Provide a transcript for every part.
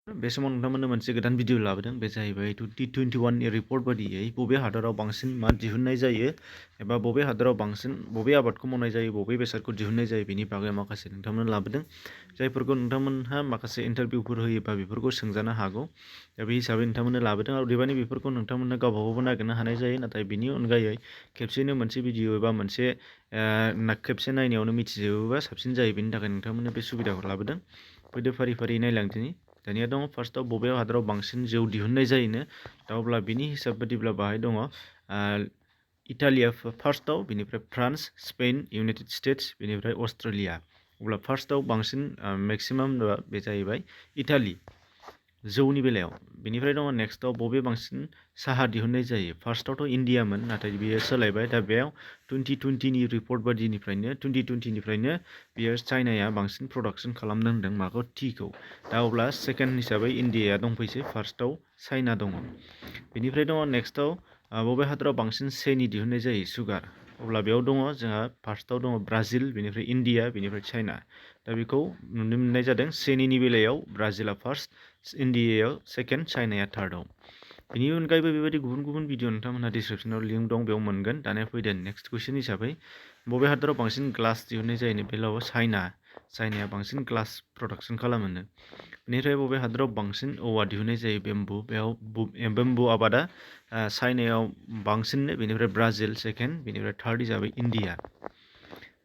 बे समाव नोंथांमोननो मोनसे गोदान भिडिअ लाबोदों बे जाहैबाय 2021 नि रिपर्ट बादियै बबे हादराव बांसिन मा दिहुननाय जायो एबा बबे हादराव बांसिन बबे आबादखौ मावनाय जायो बबे बेसादखौ दिहुननाय जायो बेनि बागै माखासे नोंथांमोननो लाबोदों जायफोरखौ नोंथांमोनहा माखासे इन्टारभिउफोर होयोबा बेफोरखौ सोंजानो हागौ दा बे हिसाबै नोंथांमोननो लाबोदों आरो अदेबानि बेफोरखौ नोंथांमोननो गावबागावबो नागिरनो हानाय जायो नाथाय बिनि अनगायै खेबसेनो मोनसे भिडिअ एबा मोनसे खेबसे नायनायावनो मिथिजोबोबा साबसिन जायो बेनि थाखाय नोंथांमोननो बे सुबिदाखौ लाबोदों फैदो फारि फारि नायलांदिनि दानिया दङ फार्स्टआव बबे हादराव बांसिन जौ दिहुननाय जायोनो दा अब्ला बिनि हिसाब बादिब्ला बाहाय दङ इटालिया फार्स्टआव बिनिफ्राय फ्रान्स स्पेन इउनाइटेड स्टेट्स बिनिफ्राय अस्ट्रेलिया अब्ला फार्स्टआव बांसिन मेक्सिमाम बे जाहैबाय इटालि जौनि बेलायाव बिनिफ्राय दङ नेक्स्टआव बबे बांसिन साहा दिहुननाय जायो फार्स्टआवथ' इन्डियामोन नाथाय बियो सोलायबाय दा बेयाव 2020 नि रिपर्ट बादिनिफ्रायनो 2020 निफ्रायनो बियो चाइनाया बांसिन प्रडाक्सन खालामनो होनदों माखौ टीखौ दा अब्ला सेकेन्ड हिसाबै इन्डियाया दंफैसै फार्स्टआव चाइना दङ बेनिफ्राय दङ नेक्स्टआव बबे हादराव बांसिन सेनि दिहुननाय जायो सुगार अब्ला बेयाव दङ जोंहा फार्स्टआव दङ ब्राजिल बेनिफ्राय इन्डिया बेनिफ्राय चाइना दा बेखौ नुनो मोननाय जादों सेनिनि बेलायाव ब्राजिला फार्स्ट इन्डियायाव सेकेन्ड चाइनाया थार्डआव बेनि अनगायैबो बेबायदि गुबुन गुबुन भिडिअ नोंथांमोनहा डिसक्रिपसनाव लिंक दं बेयाव मोनगोन दानिया फैदो नेक्स्ट कुइसन हिसाबै बबे हादराव बांसिन ग्लास दिहुननाय जायो बेलायाव चाइनाया बांसिन ग्लास प्रडाक्सन खालामोनो बेनिफ्राय बबे हादराव बांसिन औवा दिहुननाय जायो बेम्बु बेयाव बेम्बु आबादा चाइनायाव बांसिननो बेनिफ्राय ब्राजिल सेकेन्ड बेनिफ्राय थार्ड हिसाबै इन्डिया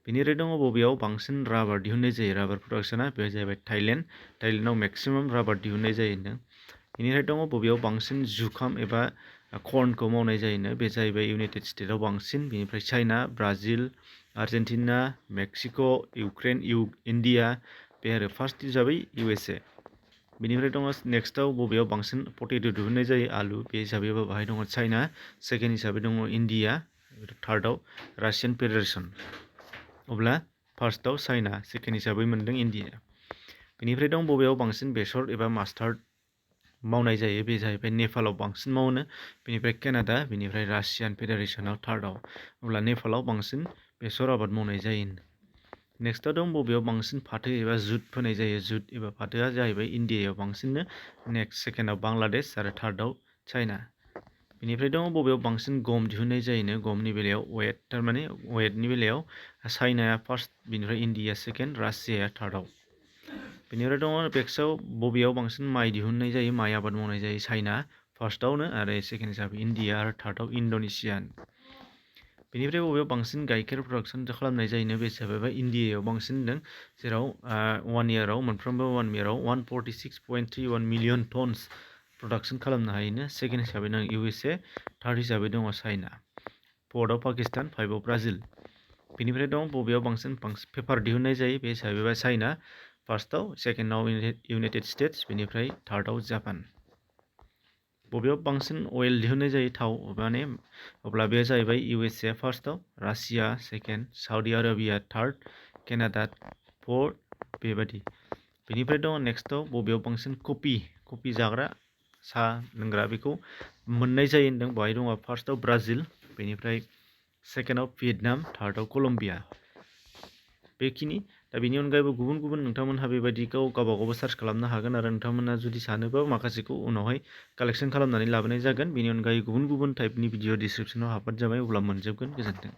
बेनिफ्राय दङ बबेयाव बांसिन राबार दिहुननाय जायो राबार प्रडाक्सना बे जाहैबाय थाइलेण्डआव मेक्सिमाम राबार दिहुननाय जायो होनदों बेनिफ्राय दङ बबेयाव बांसिन जुखाम एबा कर्नखौ मावनाय जायोनो बे जाहैबाय इउनाइटेड स्टेट्सआव बांसिन बेनिफ्राय China Brazil Argentina Mexico' Ukraine India बे आरो फार्स्ट हिसाबै USA बेनिफ्राय दङ नेक्स्टआव बबेयाव बांसिन पटेट' दिहुननाय जायो आलु बे हिसाबैबो बाहाय दङ चाइना सेकेन्ड हिसाबै दङ इन्डिया थार्डआव रासियान फेडारेसन अब्ला फार्स्टआव चाइना सेकेन्ड हिसाबै मोनदों इन्डिया बेनिफ्राय दं बबेयाव बांसिन बेसर एबा मास्टार्ड मावनाय जायो बे जाहैबाय नेपालाव बांसिन मावनो बेनिफ्राय केनाडा बेनिफ्राय रासियान फेडारेसनाव थार्डआव अब्ला नेपालाव बांसिन बेसर आबाद मावनाय जायो नेक्स्टआव दं बबेयाव बांसिन फाथो एबा जुट फोनाय जायो जुट एबा फाथोआ जाहैबाय इन्डियायाव बांसिननो नेक्स्ट सेकेन्डआव बांलादेश आरो थार्डआव चाइना बेनिफ्राय दङ बबेयाव बांसिन गम दिहुननाय जायोनो गमनि बेलायाव थारमाने वेटनि बेलायाव चाइनाया फार्स्ट बेनिफ्राय इन्डिया सेकेन्ड रासियाया थार्डआव बेनिफ्राय दङ नेक्स्टआव बबेयाव बांसिन माइ दिहुननाय जायो माइ आबाद मावनाय जायो चाइना फार्स्टआवनो आरो सेकेन्ड हिसाबै इन्डिया आरो थार्डआव इन्ड'नेसिया बेनिफ्राय बबेयाव बांसिन गाइखेर प्रडाक्सन खालामनाय जायोनो बे जाहैबाय इन्डियायाव बांसिन होनदों जेराव 1 इयाराव 146.31 मिलियन टन्स प्रडाक्सन खालामनो हायोनो सेकेन्ड हिसाबै दं USA थार्ड हिसाबै दङ चाइना फोर्थआव पाकिस्तान फाइभआव ब्राजिल बेनिफ्राय दं बबेयाव बांसिन पेपार दिहुननाय जायो बे जाहैबाय चाइना फार्स्टआव सेकेन्डआव इउनाइटेड स्टेट्स बेनिफ्राय थार्डआव जापान बबेयाव बांसिन अइल दिहुननाय जायो थाव माने अब्ला बे जाहैबाय USA फार्स्टआव Russia second Saudi Arabia third Canada fourth बेबायदि बेनिफ्राय दङ नेक्स्टआव बबेयाव बांसिन कफि जाग्रा साहा लोंग्रा बेखौ मोननाय जायो होनदों बेवहाय दङ फार्स्टआव ब्राजिल बेनिफ्राय सेकेन्डआव भियेटनाम थार्डआव कलम्बिया बेखिनि दा बेनि अनगायैबो गुबुन गुबुन नोंथांमोनहा बेबायदिखौ गावबागावबो सार्च खालामनो हागोन आरो नोंथांमोनहा जुदि सानोबा माखासेखौ उनावहाय कालेक्सन खालामनानै लाबोनाय जागोन बेनि अनगायै गुबुन गुबुन टाइपनि भिडिअ डिसक्रिपसनाव हाबबानो जाबाय अब्ला मोनजोबगोन गोजोन्थों